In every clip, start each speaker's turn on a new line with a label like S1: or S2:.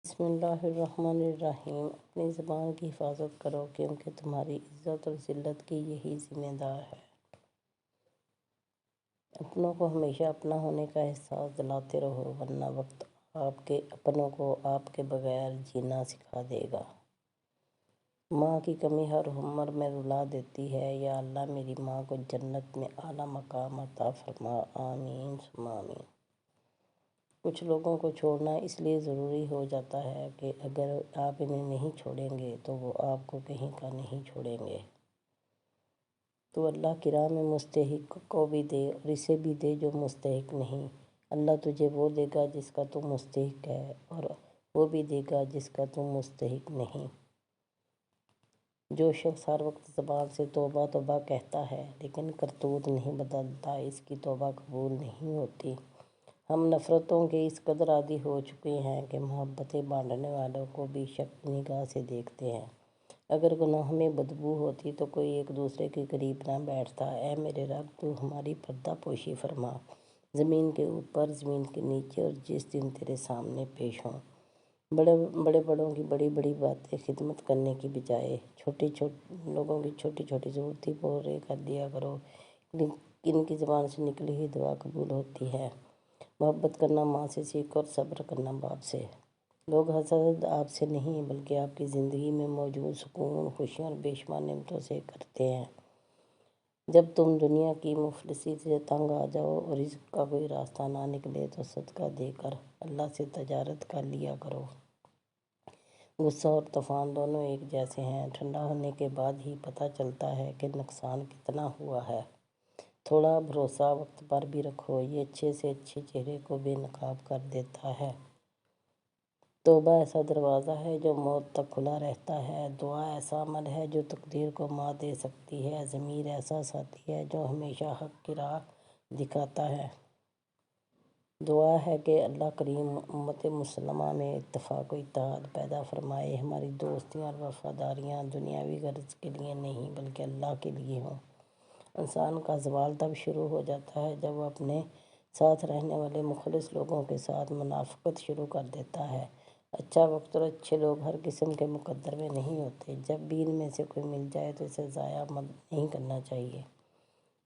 S1: بسم اللہ الرحمن الرحیم۔ اپنی زبان کی حفاظت کرو کیونکہ تمہاری عزت اور ذلت کی یہی ذمہ دار ہے۔ اپنوں کو ہمیشہ اپنا ہونے کا احساس دلاتے رہو ورنہ وقت آپ کے اپنوں کو آپ کے بغیر جینا سکھا دے گا۔ ماں کی کمی ہر عمر میں رلا دیتی ہے۔ یا اللہ میری ماں کو جنت میں اعلیٰ مقام عطا فرما، آمین ثم آمین۔ کچھ لوگوں کو چھوڑنا اس لیے ضروری ہو جاتا ہے کہ اگر آپ انہیں نہیں چھوڑیں گے تو وہ آپ کو کہیں کا نہیں چھوڑیں گے۔ تو اللہ کی راہ میں مستحق کو بھی دے اور اسے بھی دے جو مستحق نہیں۔ اللہ تجھے وہ دے گا جس کا تو مستحق ہے اور وہ بھی دے گا جس کا تو مستحق نہیں۔ جو شخص ہر وقت زبان سے توبہ توبہ کہتا ہے لیکن کرتوت نہیں بدلتا، اس کی توبہ قبول نہیں ہوتی۔ ہم نفرتوں کے اس قدر عادی ہو چکے ہیں کہ محبتیں بانٹنے والوں کو بھی شک کی نگاہ سے دیکھتے ہیں۔ اگر گناہوں میں بدبو ہوتی تو کوئی ایک دوسرے کے قریب نہ بیٹھتا۔ اے میرے رب، تو ہماری پردہ پوشی فرما، زمین کے اوپر، زمین کے نیچے اور جس دن تیرے سامنے پیش ہوں۔ بڑوں کی بڑی بڑی باتیں خدمت کرنے کی بجائے لوگوں کی چھوٹی چھوٹی ضرورتیں پورے کر دیا کرو۔ ان کی زبان سے نکلی ہوئی دعا قبول ہوتی ہے۔ محبت کرنا ماں سے سیکھو اور صبر کرنا باپ سے۔ لوگ حسد آپ سے نہیں بلکہ آپ کی زندگی میں موجود سکون، خوشیوں اور بے شمار نعمتوں سے کرتے ہیں۔ جب تم دنیا کی مفلسی سے تنگ آ جاؤ اور رزق کا کوئی راستہ نہ نکلے تو صدقہ دے کر اللہ سے تجارت کر لیا کرو۔ غصہ اور طوفان دونوں ایک جیسے ہیں، ٹھنڈا ہونے کے بعد ہی پتہ چلتا ہے کہ نقصان کتنا ہوا ہے۔ تھوڑا بھروسہ وقت پر بھی رکھو، یہ اچھے سے اچھے چہرے کو بے نقاب کر دیتا ہے۔ توبہ ایسا دروازہ ہے جو موت تک کھلا رہتا ہے۔ دعا ایسا عمل ہے جو تقدیر کو مات دے سکتی ہے۔ ضمیر ایسا ساتھی ہے جو ہمیشہ حق کی راہ دکھاتا ہے۔ دعا ہے کہ اللہ کریم امت مسلمہ میں اتفاق و اتحاد پیدا فرمائے، ہماری دوستیاں اور وفاداریاں دنیاوی غرض کے لیے نہیں بلکہ اللہ کے لیے ہوں۔ انسان کا زوال تب شروع ہو جاتا ہے جب وہ اپنے ساتھ رہنے والے مخلص لوگوں کے ساتھ منافقت شروع کر دیتا ہے۔ اچھا وقت اور اچھے لوگ ہر قسم کے مقدر میں نہیں ہوتے۔ جب بھی ان میں سے کوئی مل جائے تو اسے ضائع نہیں کرنا چاہیے۔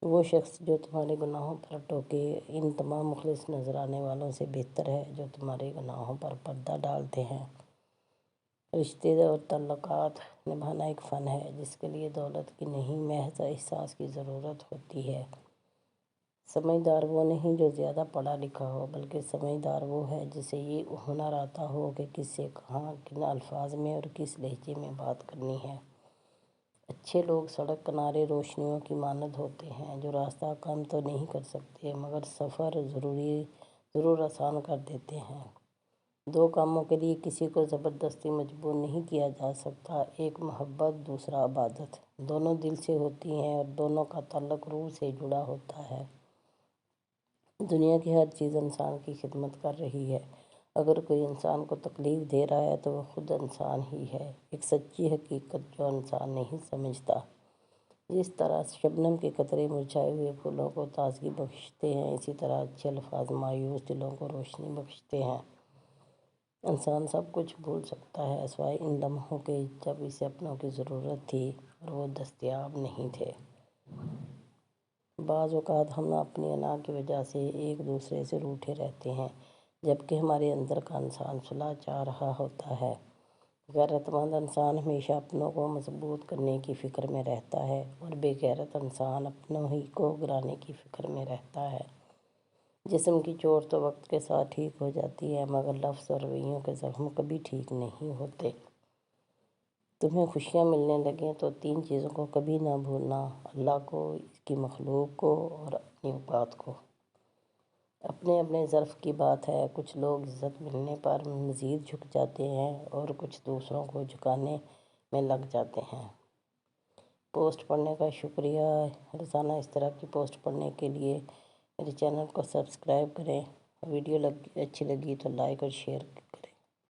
S1: وہ شخص جو تمہارے گناہوں پر ٹوکے ان تمام مخلص نظر آنے والوں سے بہتر ہے جو تمہارے گناہوں پر پردہ ڈالتے ہیں۔ رشتے اور تعلقات نبھانا ایک فن ہے جس کے لیے دولت کی نہیں محض احساس کی ضرورت ہوتی ہے۔ سمجھدار وہ نہیں جو زیادہ پڑھا لکھا ہو بلکہ سمجھدار وہ ہے جسے یہ ہنر آتا ہو کہ کس سے کہاں، کن الفاظ میں اور کس لہجے میں بات کرنی ہے۔ اچھے لوگ سڑک کنارے روشنیوں کی مانند ہوتے ہیں جو راستہ کم تو نہیں کر سکتے مگر سفر ضرور آسان کر دیتے ہیں۔ دو کاموں کے لیے کسی کو زبردستی مجبور نہیں کیا جا سکتا، ایک محبت، دوسرا عبادت۔ دونوں دل سے ہوتی ہیں اور دونوں کا تعلق روح سے جڑا ہوتا ہے۔ دنیا کی ہر چیز انسان کی خدمت کر رہی ہے۔ اگر کوئی انسان کو تکلیف دے رہا ہے تو وہ خود انسان ہی ہے، ایک سچی حقیقت جو انسان نہیں سمجھتا۔ جس طرح شبنم کے قطرے مرجھائے ہوئے پھولوں کو تازگی بخشتے ہیں، اسی طرح اچھے الفاظ مایوس دلوں کو روشنی بخشتے ہیں۔ انسان سب کچھ بھول سکتا ہے سوائے ان لمحوں کے جب اسے اپنوں کی ضرورت تھی اور وہ دستیاب نہیں تھے۔ بعض اوقات ہم اپنی انا کی وجہ سے ایک دوسرے سے روٹھے رہتے ہیں جبکہ ہمارے اندر کا انسان صلح چاہ رہا ہوتا ہے۔ غیرت مند انسان ہمیشہ اپنوں کو مضبوط کرنے کی فکر میں رہتا ہے اور بے غیرت انسان اپنوں ہی کو گرانے کی فکر میں رہتا ہے۔ جسم کی چوٹ تو وقت کے ساتھ ٹھیک ہو جاتی ہے مگر لفظ اور رویوں کے زخم کبھی ٹھیک نہیں ہوتے۔ تمہیں خوشیاں ملنے لگیں تو تین چیزوں کو کبھی نہ بھولنا: اللہ کو، اس کی مخلوق کو اور اپنی اوقات کو۔ اپنے اپنے ظرف کی بات ہے، کچھ لوگ عزت ملنے پر مزید جھک جاتے ہیں اور کچھ دوسروں کو جھکانے میں لگ جاتے ہیں۔ پوسٹ پڑھنے کا شکریہ۔ روزانہ اس طرح کی پوسٹ پڑھنے کے لیے میرے چینل کو سبسکرائب کریں۔ ویڈیو اچھی لگی تو لائک اور شیئر